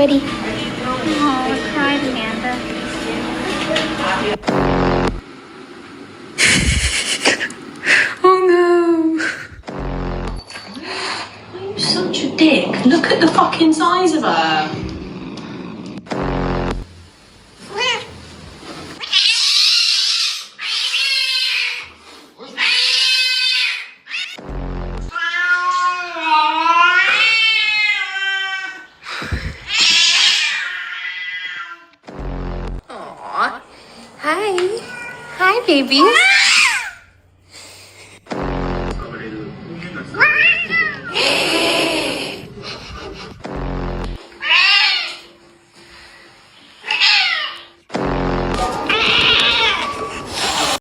buddy? Oh, I cried, Amanda. Oh no. You're such a dick. Look at the fucking size of her. Hi. Hi, babies.